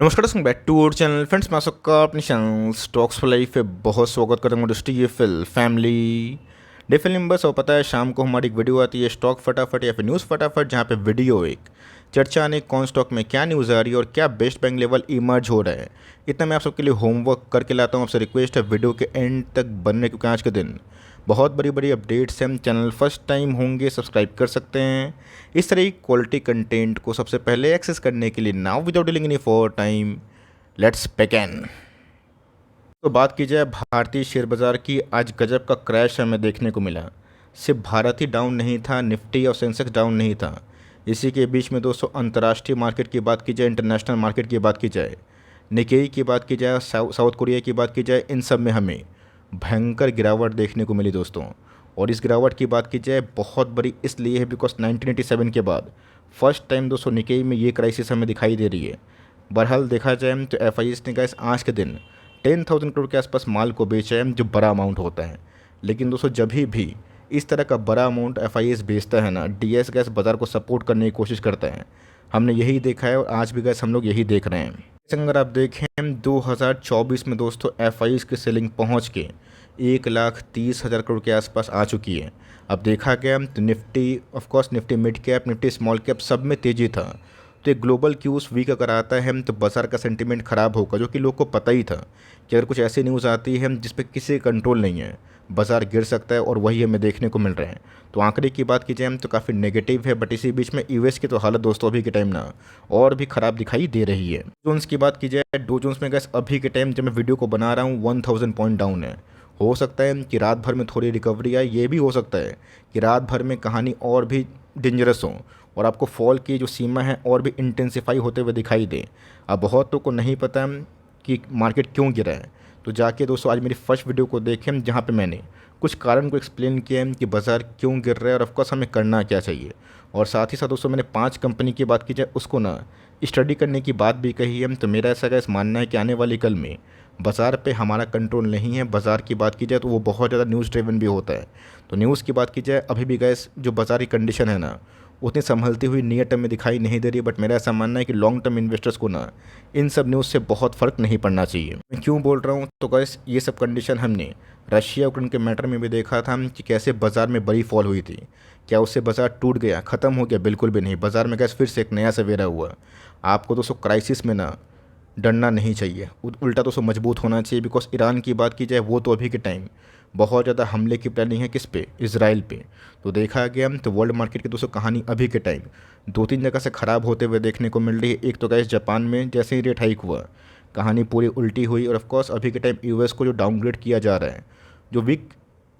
नमस्कार दोस्तों, back to our channel. Friends, मैं सबका अपने चैनल स्टॉक्स फॉर लाइफ पे बहुत स्वागत करता हूँ। दोस्तों, ये fill family day fill numbers और पता है शाम को हमारी एक वीडियो आती है स्टॉक फटाफट या फिर न्यूज़ फटाफट, जहाँ पे वीडियो एक चर्चा आने कौन स्टॉक में क्या न्यूज़ आ रही है और क्या बेस्ट बैंक लेवल इमर्ज हो रहा है। इतना मैं आप सबके लिए होमवर्क करके लाता हूँ। आपसे रिक्वेस्ट है वीडियो के एंड तक बनने, क्योंकि आज के दिन बहुत बड़ी बड़ी अपडेट्स हैं। चैनल फर्स्ट टाइम होंगे सब्सक्राइब कर सकते हैं इस तरह की क्वालिटी कंटेंट को सबसे पहले एक्सेस करने के लिए। Now without dealing any for time, let's begin. तो बात की जाए भारतीय शेयर बाज़ार की, आज गजब का क्रैश हमें देखने को मिला। सिर्फ भारत ही डाउन नहीं था, निफ्टी और सेंसेक्स डाउन नहीं था। इसी के बीच में दोस्तों अंतर्राष्ट्रीय मार्केट की बात की जाए, इंटरनेशनल मार्केट की बात की जाए, निकेई की बात की जाए, साउथ कोरिया की बात की जाए, इन सब में हमें भयंकर गिरावट देखने को मिली दोस्तों। और इस गिरावट की बात की जाए बहुत बड़ी इसलिए है बिकॉज 1987 के बाद फर्स्ट टाइम दोस्तों निकेई में ये क्राइसिस हमें दिखाई दे रही है। बहरहाल देखा जाए तो एफ ने गाइस आज के दिन 10,000 करोड़ के आसपास माल को बेचा है, जो बड़ा अमाउंट होता है। लेकिन दोस्तों जब भी इस तरह का बड़ा अमाउंट एफ बेचता है ना, डीएस गैस बाज़ार को सपोर्ट करने की कोशिश करता है। हमने यही देखा है और आज भी गैस हम लोग यही देख रहे हैं। अगर आप देखें 2024 में दोस्तों एफ की सेलिंग पहुंच के 1,30,000 करोड़ के आसपास आ चुकी है। अब देखा गया तो Nifty, of course Nifty mid cap, Nifty small cap सब में तेज़ी था। तो एक ग्लोबल क्यूज वीक अगर आता है तो बाजार का सेंटीमेंट ख़राब होगा, जो कि लोग को पता ही था कि अगर कुछ ऐसी न्यूज़ आती है जिस पे किसी कंट्रोल नहीं है, बाजार गिर सकता है। और वही हमें देखने को मिल रहे हैं। तो आंकड़े की बात की जाए तो काफ़ी नेगेटिव है, बट इसी बीच में यूएस की तो हालत दोस्तों अभी के टाइम ना और भी ख़राब दिखाई दे रही है। जोन्स की बात की जाए, डो जोन्स में गैस अभी के टाइम जब मैं वीडियो को बना रहा हूँ 1000 पॉइंट डाउन है। हो सकता है कि रात भर में थोड़ी रिकवरी आए, ये भी हो सकता है कि रात भर में कहानी और भी डेंजरस हो और आपको फॉल की जो सीमा है और भी इंटेंसिफाई होते हुए दिखाई दे। अब बहुतों को नहीं पता कि मार्केट क्यों गिरा है, तो जाके दोस्तों आज मेरी फर्स्ट वीडियो को देखें, जहाँ पे मैंने कुछ कारण को एक्सप्लेन किया है कि बाज़ार क्यों गिर रहा है और ऑफकोर्स हमें करना क्या चाहिए। और साथ ही साथ दोस्तों मैंने 5 कंपनी की बात की जाए उसको ना स्टडी करने की बात भी कही है। तो मेरा ऐसा गैस मानना है कि आने वाली कल में बाज़ार पे हमारा कंट्रोल नहीं है। बाज़ार की बात की जाए तो वो बहुत ज़्यादा न्यूज़ ड्रिवन भी होता है। तो न्यूज़ की बात की जाए अभी भी गैस जो बाज़ार की कंडीशन है ना, उतनी संभलती हुई नियर टर्म में दिखाई नहीं दे रही। बट मेरा ऐसा मानना है कि लॉन्ग टर्म इन्वेस्टर्स को ना इन सब न्यूज़ से बहुत फ़र्क नहीं पड़ना चाहिए। मैं क्यों बोल रहा हूँ, तो गैस ये सब कंडीशन हमने रशिया यूक्रेन के मैटर में भी देखा था कि कैसे बाज़ार में बड़ी फॉल हुई थी। क्या उससे बाज़ार टूट गया, ख़त्म हो गया? बिल्कुल भी नहीं। बाज़ार में गैस फिर से एक नया सवेरा हुआ। आपको दोस्तों क्राइसिस में ना डरना नहीं चाहिए, उल्टा दोस्तों मजबूत होना चाहिए। बिकॉज ईरान की बात की जाए वो तो अभी के टाइम बहुत ज़्यादा हमले की प्लानिंग है, किस पे? इजराइल पे। तो देखा गया तो वर्ल्ड मार्केट की दोस्तों कहानी अभी के टाइम 2-3 जगह से ख़राब होते हुए देखने को मिल रही है। एक तो गैस जापान में जैसे ही रेट हाइक हुआ कहानी पूरी उल्टी हुई। और ऑफकोर्स अभी के टाइम यूएस को जो डाउनग्रेड किया जा रहा है, जो वीक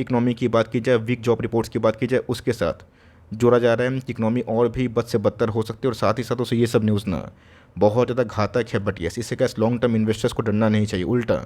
इकनॉमी की बात की जाए, वीक जॉब रिपोर्ट्स की बात की जाए, उसके साथ जोड़ा जा रहा है कि इकनॉमी और भी बद से बदतर हो सकती है। और साथ ही साथ उसे ये सब न्यूज़ ना बहुत ज़्यादा घातक है। बट यस, इससे क्या लॉन्ग टर्म इन्वेस्टर्स को डरना नहीं चाहिए। उल्टा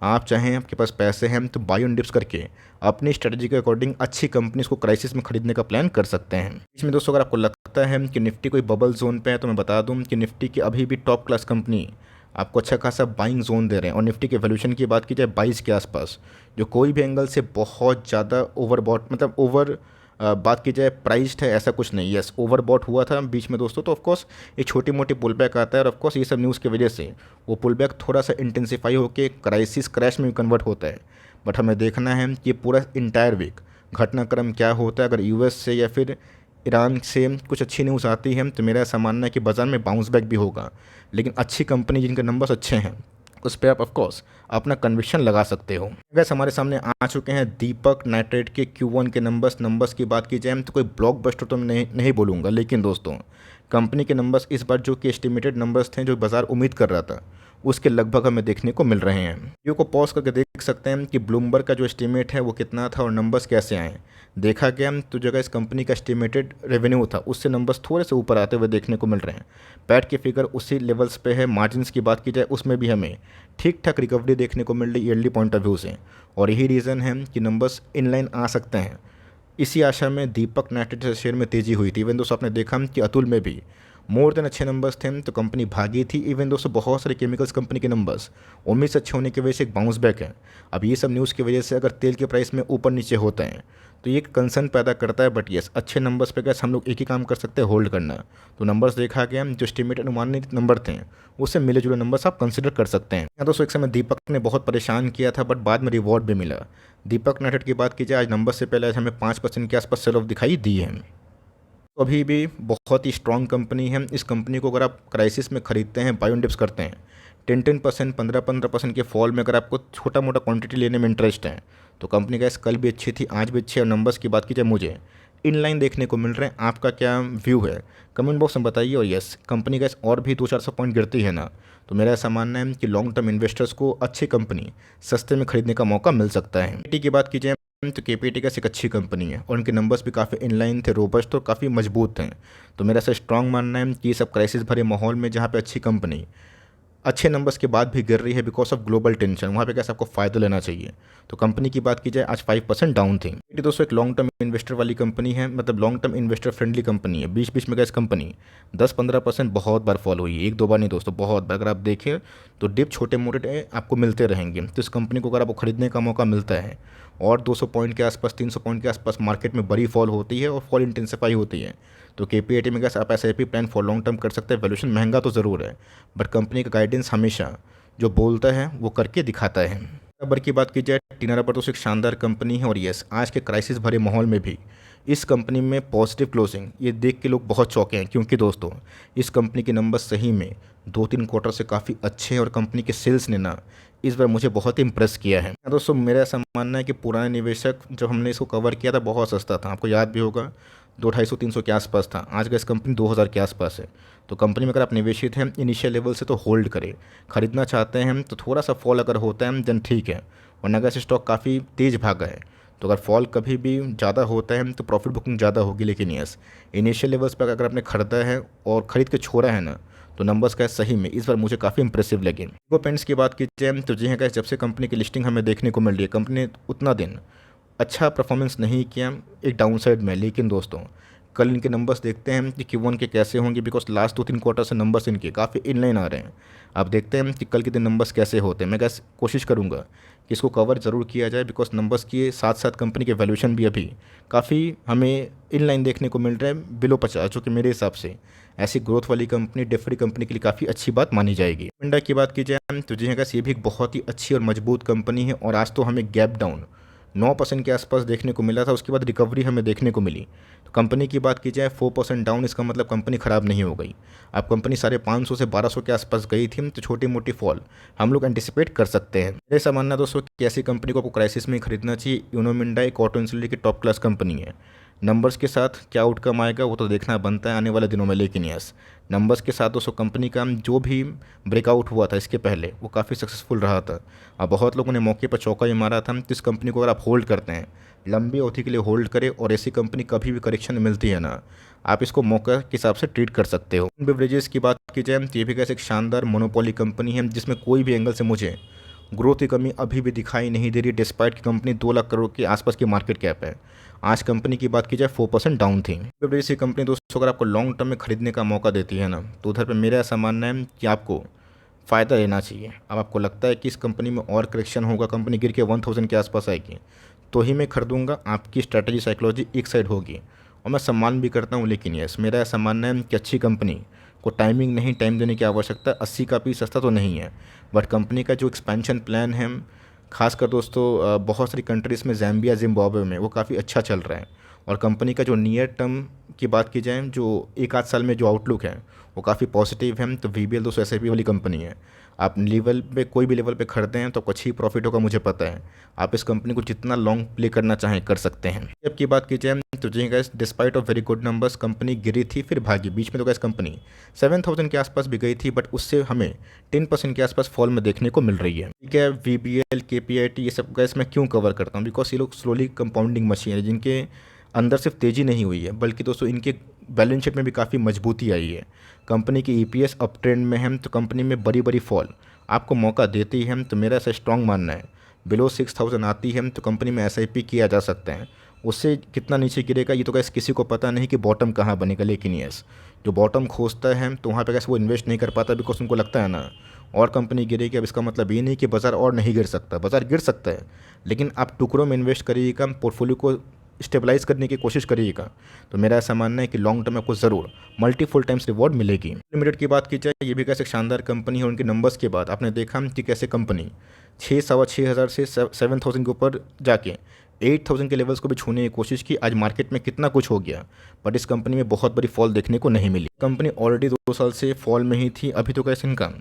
आप चाहें, आपके पास पैसे हैं तो बाय ऑन डिप्स करके अपनी स्ट्रेटजी के अकॉर्डिंग अच्छी कंपनीज को क्राइसिस में खरीदने का प्लान कर सकते हैं। इसमें दोस्तों अगर आपको लगता है कि निफ्टी कोई बबल जोन पे है, तो मैं बता दूं कि निफ्टी की अभी भी टॉप क्लास कंपनी आपको अच्छा खासा बाइंग जोन दे रहे हैं। और निफ्टी के वैल्यूएशन की बात की जाए 22 के आसपास, जो कोई भी एंगल से बहुत ज़्यादा ओवरबॉट, मतलब ओवर बात की जाए प्राइस्ड है, ऐसा कुछ नहीं। यस, ओवरबॉट हुआ था बीच में दोस्तों। तो ऑफकोर्स एक छोटी मोटी पुल बैक आता है और ऑफकोर्स ये सब न्यूज़ की वजह से वो पुल बैक थोड़ा सा इंटेंसिफाई होकर क्राइसिस क्रैश में भी कन्वर्ट होता है। बट हमें देखना है कि पूरा इंटायर वीक घटनाक्रम क्या होता है। अगर यूएस से या फिर ईरान से कुछ अच्छी न्यूज़ आती है तो मेरा ऐसा मानना है कि बाज़ार में बाउंस बैक भी होगा। लेकिन अच्छी कंपनी जिनके नंबर्स अच्छे हैं उस पर आप ऑफकोर्स अपना कन्विक्शन लगा सकते हो। वैसे हमारे सामने आ चुके हैं दीपक नाइट्रेट के Q1 के नंबर्स की बात की जाए तो कोई ब्लॉकबस्टर तो मैं नहीं बोलूँगा, लेकिन दोस्तों कंपनी के नंबर्स इस बार जो कि एस्टिमेटेड नंबर्स थे, जो बाज़ार उम्मीद कर रहा था, उसके लगभग हमें देखने को मिल रहे हैं। वीडियो को पॉज करके देख सकते हैं कि ब्लूमबर्ग का जो एस्टिमेट है वो कितना था और नंबर्स कैसे आए। देखा गया तो जगह इस कंपनी का एस्टिमेटेड रेवेन्यू था उससे नंबर्स थोड़े से ऊपर आते हुए देखने को मिल रहे हैं। पैट की फिगर उसी लेवल्स पे है। मार्जिन्स की बात की जाए उसमें भी हमें ठीक ठाक रिकवरी देखने को मिल रही ईयरली पॉइंट ऑफ व्यू से। और यही रीज़न है कि नंबर्स इनलाइन आ सकते हैं। इसी आशा में दीपक नाइट्रेट शेयर में तेज़ी हुई थी। इवन दोस्तों आपने देखा कि अतुल में भी मोर देन अच्छे नंबर्स थे तो कंपनी भागी थी। इवन दोस्तों बहुत सारे केमिकल्स कंपनी के नंबर्स उम्मीद से अच्छे होने की वजह से एक बाउंस बैक है। अब ये सब न्यूज़ की वजह से अगर तेल के प्राइस में ऊपर नीचे होते हैं तो ये कंसर्न पैदा करता है। बट यस, अच्छे नंबर्स पे गैस हम लोग एक ही काम कर सकते हैं, होल्ड करना। तो नंबर्स देखा गया, जो एस्टिमेट अनुमानित नंबर थे उससे मिले जुले नंबर्स आप कंसिडर कर सकते हैं। यहाँ दोस्तों एक समय दीपक ने बहुत परेशान किया था बट बाद में रिवॉर्ड भी मिला। दीपक नाइट्रेट की बात की जाए, आज नंबर से पहले आज हमें 5% के आसपास सेल ऑफ दिखाई दी है। तो अभी भी बहुत ही स्ट्रॉन्ग कंपनी है। इस कंपनी को अगर आप क्राइसिस में खरीदते हैं, बाय ऑन डिप्स करते हैं, 10% 15% के फॉल में अगर आपको छोटा मोटा क्वांटिटी लेने में इंटरेस्ट है तो कंपनी का कल भी अच्छी थी, आज भी अच्छी है। और नंबर्स की बात की जाए, मुझे इनलाइन देखने को मिल रहे हैं। आपका क्या व्यू है कमेंट बॉक्स में बताइए। और यस, कंपनी का और भी 200-400 पॉइंट गिरती है ना तो मेरा ऐसा मानना है कि लॉन्ग टर्म इन्वेस्टर्स को अच्छी कंपनी सस्ते में खरीदने का मौका मिल सकता है। केपीटी की बात की जाए तो केपीटी का एक अच्छी कंपनी है और उनके नंबर्स भी काफ़ी इनलाइन थे, रोबस्ट और काफ़ी मजबूत हैं। तो मेरा ऐसा स्ट्रांग मानना है कि ये सब क्राइसिस भरे माहौल में जहाँ पे अच्छी कंपनी अच्छे नंबर्स के बाद भी गिर रही है बिकॉज ऑफ ग्लोबल टेंशन, वहाँ पे कैसे आपको फ़ायदा लेना चाहिए। तो कंपनी की बात की जाए, आज 5% डाउन थी। ये दोस्तों एक लॉन्ग टर्म इन्वेस्टर वाली कंपनी है, मतलब long term investor friendly company है। बीच बीच में गैस कंपनी 10-15% बहुत बार फॉल हुई है, एक दो बार नहीं दोस्तों, बहुत बार। अगर आप देखें तो डिप छोटे मोटे आपको मिलते रहेंगे। तो इस कंपनी को अगर आपको खरीदने का मौका मिलता है और 200 पॉइंट के आसपास 300 पॉइंट के आसपास मार्केट में बड़ी फॉल होती है और फॉल इंटेंसिफाई होती है तो केपीआईटी में गैस आप SIP plan for long term कर सकते हैं। वैल्यूएशन महंगा तो ज़रूर है बट कंपनी का गाइडेंस हमेशा जो बोलता है वो करके दिखाता है। रबर की बात की जाए, टीना रबर तो एक शानदार कंपनी है और यस, आज के क्राइसिस भरे माहौल में भी इस कंपनी में पॉजिटिव क्लोजिंग ये देख के लोग बहुत चौंके हैं। क्योंकि दोस्तों इस कंपनी के नंबर सही में 2-3 क्वार्टर से काफ़ी अच्छे हैं और कंपनी के सेल्स ने ना इस बार मुझे बहुत ही इंप्रेस किया है। दोस्तों मेरा ऐसा मानना है कि पुराने निवेशक जब हमने इसको कवर किया था बहुत सस्ता था, आपको याद भी होगा 200-250 के आसपास था। आज का इस कंपनी 2000 के आसपास है। तो कंपनी में अगर आप निवेशित हैं इनिशियल लेवल से तो होल्ड करें। खरीदना चाहते हैं तो थोड़ा सा फॉल अगर होता है देन ठीक है, वरना अगर स्टॉक काफ़ी तेज़ भागा है तो अगर फॉल कभी भी ज़्यादा होता है तो प्रॉफिट बुकिंग ज़्यादा होगी। लेकिन यस, इनिशियल लेवल्स पर अगर आपने खरीदा है और ख़रीद के छोड़ा है ना तो नंबर्स का सही में इस बार मुझे काफ़ी इंप्रेसिव लगे। वो पेंट्स की बात की जाए तो जी हाँ गाइस, जब से कंपनी की लिस्टिंग हमें देखने को मिल रही है, कंपनी ने उतना दिन अच्छा परफॉर्मेंस नहीं किया, एक डाउनसाइड में। लेकिन दोस्तों कल इनके नंबर्स देखते हैं कि Q1 के कैसे होंगे बिकॉज लास्ट 2-3 क्वार्टर से नंबर्स इनके काफ़ी इनलाइन आ रहे हैं। आप देखते हैं कि कल के दिन नंबर्स कैसे होते हैं। मैं कैसे कोशिश करूंगा कि इसको कवर ज़रूर किया जाए बिकॉज नंबर्स के साथ साथ कंपनी के वैल्यूएशन भी अभी काफ़ी हमें इनलाइन देखने को मिल रहा है, बिलो 50, जो कि मेरे हिसाब से ऐसी ग्रोथ वाली कंपनी डेफरी कंपनी के लिए काफ़ी अच्छी बात मानी जाएगी। मिंडा की बात की जाए तो जी हाँ गाइस, ये भी एक बहुत ही अच्छी और मजबूत कंपनी है और आज तो हमें गैप डाउन 9% के आसपास देखने को मिला था, उसके बाद रिकवरी हमें देखने को मिली। तो कंपनी की बात की जाए 4% डाउन, इसका मतलब कंपनी ख़राब नहीं हो गई। अब कंपनी 550 से 1200 के आसपास गई थी तो छोटी मोटी फॉल हम लोग एंटिसिपेट कर सकते हैं। मेरे ऐसा मानना दोस्तों कि ऐसी कंपनी को आपको क्राइसिस में खरीदना चाहिए। यूनो मिंडा एक ऑटो इंसुलरी की टॉप क्लास कंपनी है। नंबर्स के साथ क्या आउटकम आएगा वो तो देखना बनता है आने वाले दिनों में। लेकिन यस, नंबर्स के साथ दोस्तों कंपनी का जो भी ब्रेकआउट हुआ था इसके पहले वो काफ़ी सक्सेसफुल रहा था। अब बहुत लोगों ने मौके पर चौका ही मारा था। तो इस कंपनी को अगर आप होल्ड करते हैं, लंबी अवधि के लिए होल्ड करें और ऐसी कंपनी कभी भी करेक्शन मिलती है ना, आप इसको मौका के हिसाब से ट्रीट कर सकते हो। बेवरेजेस की बात की जाए तो ये भी कैसे एक शानदार मोनोपोली कंपनी है जिसमें कोई भी एंगल से मुझे ग्रोथ की कमी अभी भी दिखाई नहीं दे रही, डिस्पाइट की कंपनी 2 लाख करोड़ के आसपास की मार्केट कैप है। आज कंपनी की बात की जाए 4% डाउन थी। बेवरेज की कंपनी दोस्तों अगर आपको लॉन्ग टर्म में खरीदने का मौका देती है ना तो उधर पर मेरा ऐसा मानना है कि आपको फ़ायदा लेना चाहिए। अब आपको लगता है कि इस कंपनी में और करेक्शन होगा, कंपनी गिर के 1000 के आसपास आएगी तो ही मैं खरीदूंगा, आपकी स्ट्रैटेजी साइकोलॉजी एक साइड होगी और मैं सम्मान भी करता हूँ। लेकिन यस, मेरा ऐसा मानना है कि अच्छी कंपनी को टाइमिंग नहीं, टाइम देने की आवश्यकता। 80 का पीस सस्ता तो नहीं है बट कंपनी का जो एक्सपेंशन प्लान है खासकर दोस्तों बहुत सारी कंट्रीज़ में, ज़ैम्बिया जिम्बाब्वे में वो काफ़ी अच्छा चल रहा है। और कंपनी का जो नियर टर्म की बात की जाए, जो 1-8 साल में जो आउटलुक है वो काफ़ी पॉजिटिव है। तो वीबीएल दोस्तों एसआईपी वाली कंपनी है, आप लेवल पे कोई भी लेवल पे खरीदते हैं तो आपको अच्छी प्रॉफिट होगा, मुझे पता है। आप इस कंपनी को जितना लॉन्ग प्ले करना चाहें कर सकते हैं। जब की बात की जाए तो जी guys, despite of very good numbers company गिरी थी फिर भागी। बीच में तो गैस कंपनी 7000 के आसपास भी गई थी बट उससे हमें 10% के आसपास फॉल में देखने को मिल रही है। ठीक है, वीबीएल केपीआईटी ये सब गैस मैं क्यों कवर करता हूँ बिकॉज ये लोग स्लोली कंपाउंडिंग मशीन है जिनके अंदर सिर्फ तेज़ी नहीं हुई है बल्कि दोस्तों इनके बैलेंस शीट में भी काफ़ी मजबूती आई है। कंपनी की ईपीएस अप ट्रेंड में है तो कंपनी में बड़ी बड़ी फॉल आपको मौका देती है। तो मेरा ऐसा स्ट्रॉन्ग मानना है बिलो 6000 आती है तो कंपनी में एसआईपी किया जा सकता है उससे कितना नीचे गिरेगा ये तो कैसे किसी को पता नहीं कि बॉटम कहाँ बनेगा। लेकिन यस, जो बॉटम खोजता है तो वहाँ पे कैसे वो इन्वेस्ट नहीं कर पाता, बिकॉज उनको लगता है ना और कंपनी गिरेगी। अब इसका मतलब ये नहीं कि बाज़ार और नहीं गिर सकता, बाज़ार गिर सकता है, लेकिन आप टुकड़ों में इन्वेस्ट करिएगा, पोर्टफोलियो को स्टेबलाइज करने की कोशिश करिएगा। तो मेरा ऐसा मानना है कि लॉन्ग टर्म में आपको ज़रूर मल्टीपल टाइम्स रिवॉर्ड मिलेगी। लिमिटेड की बात की जाए, ये भी कैसे शानदार कंपनी है। उनके नंबर्स के बाद आपने देखा कि कैसे कंपनी 6-6,500 से 7,000 के ऊपर जाके 8,000 के लेवल्स को भी छूने की कोशिश की। आज मार्केट में कितना कुछ हो गया, बट इस कंपनी में बहुत बड़ी फॉल देखने को नहीं मिली। कंपनी ऑलरेडी 2 साल से फॉल में ही थी। अभी तो कैसे इनका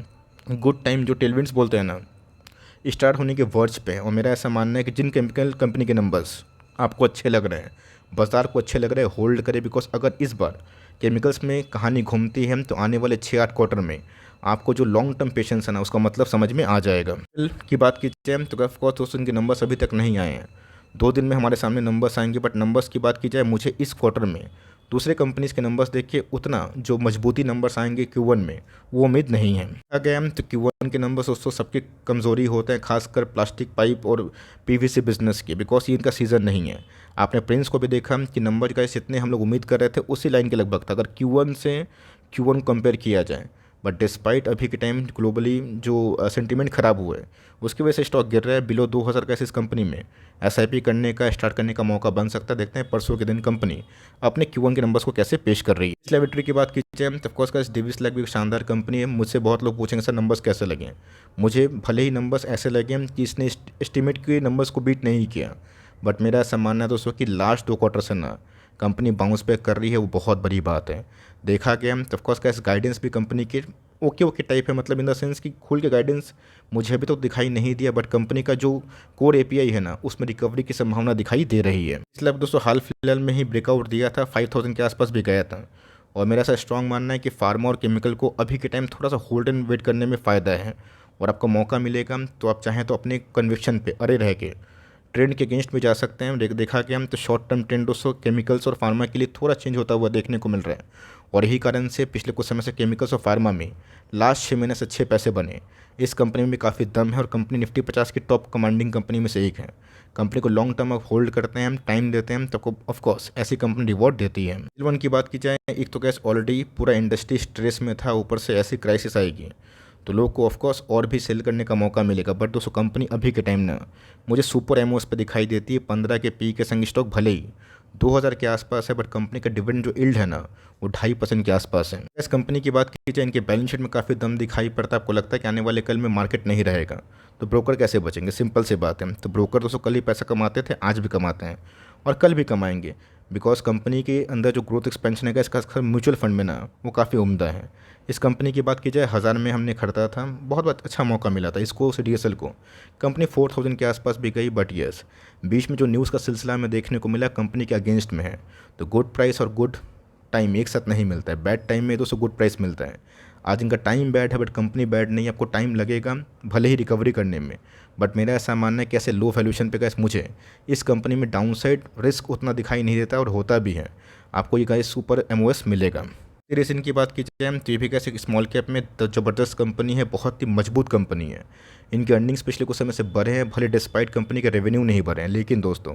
गुड टाइम जो टेलविंड्स बोलते हैं ना, स्टार्ट होने के वर्ज पे है। और मेरा ऐसा मानना है कि जिन केमिकल कंपनी के नंबर्स आपको अच्छे लग रहे हैं, बाज़ार को अच्छे लग रहे हैं, होल्ड करें। बिकॉज अगर इस बार केमिकल्स में कहानी घूमती है तो आने वाले 6-8 क्वार्टर में आपको जो लॉन्ग टर्म पेशेंस है ना उसका मतलब समझ में आ जाएगा। की बात की जाए तो ऑफकोर्स दोस्तों इनके नंबर्स अभी तक नहीं आए हैं, 2 दिन में हमारे सामने नंबर्स आएंगे। बट नंबर्स की बात की जाए, मुझे इस क्वार्टर में दूसरे कंपनीज़ के नंबर्स देख के उतना जो मजबूती नंबर्स आएंगे Q1 में वो उम्मीद नहीं है। अगर तो Q1 के नंबर्स दोस्तों सबके कमज़ोरी होते हैं, खासकर प्लास्टिक पाइप और PVC बिजनेस के, बिकॉज ये इनका सीज़न नहीं है। आपने प्रिंस को भी देखा कि नंबर का जितने हम लोग उम्मीद कर रहे थे उसी लाइन के लगभग था, अगर Q1 से Q1 कंपेयर किया जाए। बट डिस्पाइट अभी के टाइम ग्लोबली जो सेंटीमेंट ख़राब हुआ है उसकी वजह से स्टॉक गिर रहा है। बिलो 2,000 का इस कंपनी में SIP करने का स्टार्ट करने का मौका बन सकता है। देखते हैं परसों के दिन कंपनी अपने Q1 के नंबर्स को कैसे पेश कर रही है। इस लेबोरेटरी की बात की जाए तो ऑफकोर्स का डेविस लैब भी एक शानदार कंपनी है। मुझसे बहुत लोग पूछेंगे सर नंबर्स कैसे लगे। मुझे भले ही नंबर्स ऐसे लगे कि इसने एस्टिमेट के नंबर्स को बीट नहीं किया, बट मेरा ऐसा मानना है दोस्तों कि लास्ट 2 क्वार्टर से ना कंपनी बाउंस बैक कर रही है, वो बहुत बड़ी बात है। देखा गया तो ऑफकोर्स का गाइडेंस भी कंपनी के ओके टाइप है, मतलब इन द सेंस कि खुल के गाइडेंस मुझे अभी तो दिखाई नहीं दिया, बट कंपनी का जो कोर API है ना उसमें रिकवरी की संभावना दिखाई दे रही है। इसलिए अब दोस्तों हाल फिलहाल में ही ब्रेकआउट दिया था, 5,000 के आसपास भी गया था। और मेरा ऐसा स्ट्रॉन्ग मानना है कि फार्मा और केमिकल को अभी के टाइम थोड़ा सा होल्ड एंड वेट करने में फ़ायदा है। और आपको मौका मिलेगा तो आप चाहें तो अपने कन्विक्शन पे अड़े रह के ट्रेंड के अगेंस्ट में जा सकते हैं। देखा कि हम तो शॉर्ट टर्म ट्रेंड दोस्तों केमिकल्स और फार्मा के लिए थोड़ा चेंज होता हुआ देखने को मिल रहा है। और यही कारण से पिछले कुछ समय से केमिकल्स और फार्मा में लास्ट 6 महीने से अच्छे पैसे बने। इस कंपनी में भी काफ़ी दम है और कंपनी निफ्टी 50 की टॉप कमांडिंग कंपनी में से एक है। कंपनी को लॉन्ग टर्म आप होल्ड करते हैं, हम टाइम देते हैं, तो ऑफकोर्स ऐसी कंपनी रिवॉर्ड देती है। L1 की बात की जाए, एक तो गैस ऑलरेडी पूरा इंडस्ट्री स्ट्रेस में था, ऊपर से ऐसी क्राइसिस आएगी तो लोग को ऑफकोर्स और भी सेल करने का मौका मिलेगा। बट दोस्तों कंपनी अभी के टाइम ना मुझे सुपर एमओएस पे दिखाई देती है। 15 के पी के संग स्टॉक भले ही 2,000 के आसपास है, बट कंपनी का डिविडेंड जो यील्ड है ना वो 2.5% के आसपास है। इस कंपनी की बात की जाए, इनके बैलेंस शीट में काफ़ी दम दिखाई पड़ता है। आपको लगता है कि आने वाले कल में मार्केट नहीं रहेगा तो ब्रोकर कैसे बचेंगे? सिंपल सी बात है। तो ब्रोकर दोस्तों कल ही पैसा कमाते थे, आज भी कमाते हैं और कल भी कमाएंगे। बिकॉज कंपनी के अंदर जो ग्रोथ एक्सपेंशन है इसका म्यूचुअल फंड में ना वो काफ़ी उम्दा है। इस कंपनी की बात की जाए, 1000 में हमने खरीदा था, बहुत अच्छा मौका मिला था इसको CDSL को। कंपनी 4,000 के आसपास भी गई, बट यस बीच में जो न्यूज़ का सिलसिला में देखने को मिला कंपनी के अगेंस्ट में है। तो गुड प्राइस और गुड टाइम एक साथ नहीं मिलता है। बैड टाइम में तो गुड प्राइस मिलता है। आज इनका टाइम बैड है बट कंपनी बैड नहीं है। आपको टाइम लगेगा भले ही रिकवरी करने में, बट मेरा ऐसा मानना है कि ऐसे लो वैल्यूएशन पे गाइस मुझे इस कंपनी में डाउनसाइड रिस्क उतना दिखाई नहीं देता और होता भी है। आपको ये गाइस सुपर एमओएस मिलेगा। रेसिन की बात की जाए तो ये भी कैसे स्मॉल कैप में ज़बरदस्त कंपनी है, बहुत ही मजबूत कंपनी है। इनके अर्निंग्स पिछले कुछ समय से बढ़े हैं, भले डिस्पाइट कंपनी के रेवेन्यू नहीं बढ़े हैं, लेकिन दोस्तों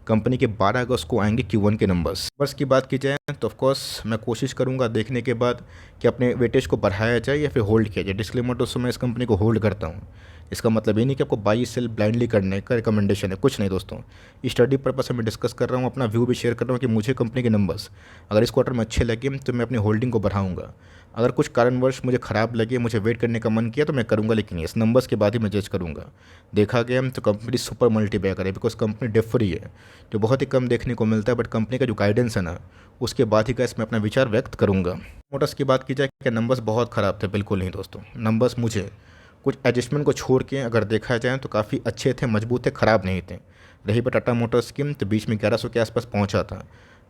कंपनी के 12 अगस्त को आएंगे Q1 के नंबर्स की बात की जाए तो ऑफकोर्स मैं कोशिश करूंगा देखने के बाद कि अपने वेटेज को बढ़ाया जाए या फिर होल्ड किया जाए। डिस्क्लेमर दोस्तों मैं इस कंपनी को होल्ड करता हूँ। इसका मतलब ये नहीं कि आपको बाई सेल ब्लाइंडली करने का रिकमेंडेशन है, कुछ नहीं दोस्तों। स्टडी पर्पस से मैं डिस्कस कर रहा हूँ, अपना व्यू भी शेयर कर रहा हूँ कि मुझे कंपनी के नंबर्स अगर इस क्वार्टर में अच्छे लगे तो मैं अपनी होल्डिंग को बढ़ाऊंगा। अगर कुछ कारणवश मुझे ख़राब लगे, मुझे वेट करने का मन किया तो मैं करूँगा, लेकिन इस नंबर्स के बाद ही मैं जज करूँगा। देखा गया तो कंपनी सुपर मल्टीबैगर है, बिकॉज कंपनी डेट फ्री है जो बहुत ही कम देखने को मिलता है। बट कंपनी का जो गाइडेंस है ना उसके बाद ही मैं अपना विचार व्यक्त करूँगा। मोटर्स की बात की जाए क्या नंबर्स बहुत ख़राब थे? बिल्कुल नहीं दोस्तों, नंबर्स मुझे कुछ एडजस्टमेंट को छोड़ के अगर देखा जाए तो काफ़ी अच्छे थे, मजबूत थे, ख़राब नहीं थे। रही बट टाटा मोटर्स की तो बीच में 1100 के आसपास पहुंचा था।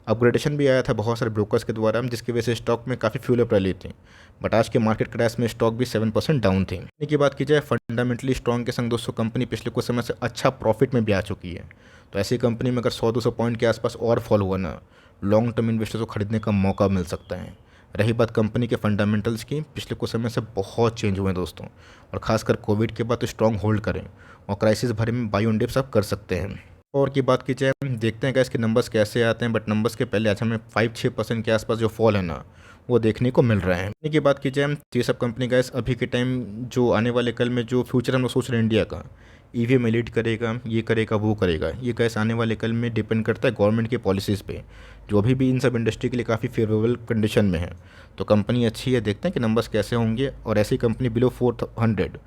अपग्रेडेशन भी आया था बहुत सारे ब्रोकर्स के द्वारा, जिसकी वजह से स्टॉक में काफ़ी फ्यूल अप रैली थी। बट आज के मार्केट क्रैश में स्टॉक भी 7% डाउन थी। कंपनी की बात की जाए फंडामेंटली स्ट्रॉन्ग के संग दोस्तों कंपनी पिछले कुछ समय से अच्छा प्रॉफिट में भी आ चुकी है। तो ऐसी कंपनी में अगर 100-200 पॉइंट के आसपास और फॉल हुआ ना, लॉन्ग टर्म इन्वेस्टर्स को खरीदने का मौका मिल सकता है। रही बात कंपनी के फंडामेंटल्स की, पिछले कुछ समय से बहुत चेंज हुए हैं दोस्तों, और खासकर कोविड के बाद तो स्ट्रॉन्ग होल्ड करें और क्राइसिस भरे में बाई ऑन डिप्स आप कर सकते हैं। और की बात की जाए, देखते हैं कि इसके नंबर्स कैसे आते हैं, बट नंबर्स के पहले आज हमें 5-6% के आसपास जो फॉल है ना, वो देखने को मिल रहा है। कंपनी की बात की जाए तो ये सब कंपनी का अभी के टाइम जो आने वाले कल में जो फ्यूचर हम लोग सोच रहे हैं इंडिया का, ईवी में लीड करेगा, ये करेगा वो करेगा, ये गैस आने वाले कल में डिपेंड करता है गवर्नमेंट के पॉलिसीज़ पे, जो अभी भी इन सब इंडस्ट्री के लिए काफ़ी फेवरेबल कंडीशन में है। तो कंपनी अच्छी है, देखते हैं कि नंबर्स कैसे होंगे। और ऐसी कंपनी बिलो 400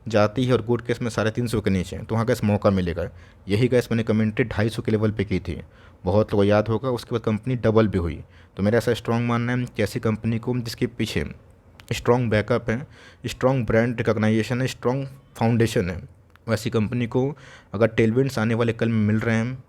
जाती है और गुड केस में 350 के नीचे, तो वहाँ गैस मौका मिलेगा। यही गैस मैंने कमेंट्री 250 के लेवल पे की थी, बहुत लोगों को याद होगा। उसके बाद कंपनी डबल भी हुई। तो मेरा ऐसा स्ट्रॉन्ग मानना है कि ऐसी कंपनी को जिसके पीछे स्ट्रॉन्ग बैकअप है, स्ट्रॉन्ग ब्रांड रिकॉग्नाइजेशन है, स्ट्रॉन्ग फाउंडेशन है, वैसी कंपनी को अगर टेलविंड्स आने वाले कल में मिल रहे हैं,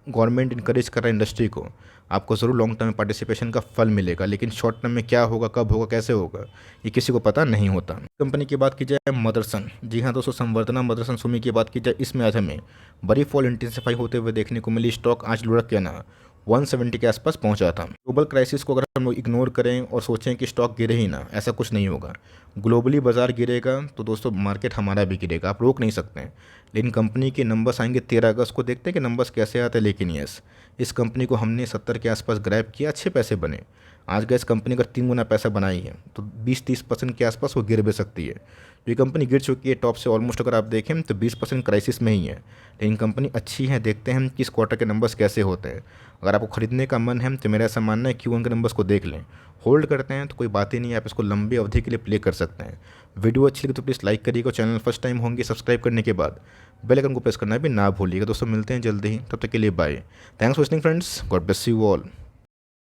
गवर्नमेंट इनकरेज कर रहा है इंडस्ट्री को, आपको ज़रूर लॉन्ग टर्म में पार्टिसिपेशन का फल मिलेगा। लेकिन शॉर्ट टर्म में क्या होगा, कब होगा, कैसे होगा, ये किसी को पता नहीं होता। कंपनी की बात की जाए मदरसन, जी हाँ दोस्तों, संवर्धना मदरसन सुमी की बात की जाए, इसमें आज हमें बड़ी फॉल इंटेंसिफाई होते हुए देखने को मिली। स्टॉक आज लुढ़क के ना 170 के आसपास पहुंचा था। ग्लोबल क्राइसिस को अगर हम लोग इग्नोर करें और सोचें कि स्टॉक गिरे ही ना, ऐसा कुछ नहीं होगा। ग्लोबली बाजार गिरेगा तो दोस्तों मार्केट हमारा भी गिरेगा, आप रोक नहीं सकते हैं। लेकिन कंपनी के नंबर्स आएंगे 13 अगस्त को, देखते हैं कि नंबर्स कैसे आते हैं। लेकिन यस, इस कंपनी को हमने 70 के आसपास ग्रैब किया, अच्छे पैसे बने। आज का इस कंपनी का 3 गुना पैसा बनाई है, तो 20-30% के आसपास वो गिर भी सकती है। तो ये कंपनी गिर चुकी है टॉप से ऑलमोस्ट, अगर आप देखें तो 20% क्राइसिस में ही है। लेकिन कंपनी अच्छी है, देखते हैं कि इस क्वार्टर के नंबर्स कैसे होते हैं। अगर आपको खरीदने का मन है तो मेरा ऐसा मानना है Q1 के नंबर्स को देख लें। होल्ड करते हैं तो कोई बात ही नहीं है, आप इसको लंबी अवधि के लिए प्ले कर सकते हैं। वीडियो अच्छी लगी तो प्लीज़ लाइक करिएगा, चैनल फर्स्ट टाइम होंगे सब्सक्राइब करने के बाद बेल आइकन को प्रेस करना भी ना भूलिएगा। दोस्तों मिलते हैं जल्दी ही, तब तक के लिए bye. Thanks for listening friends, God bless you all.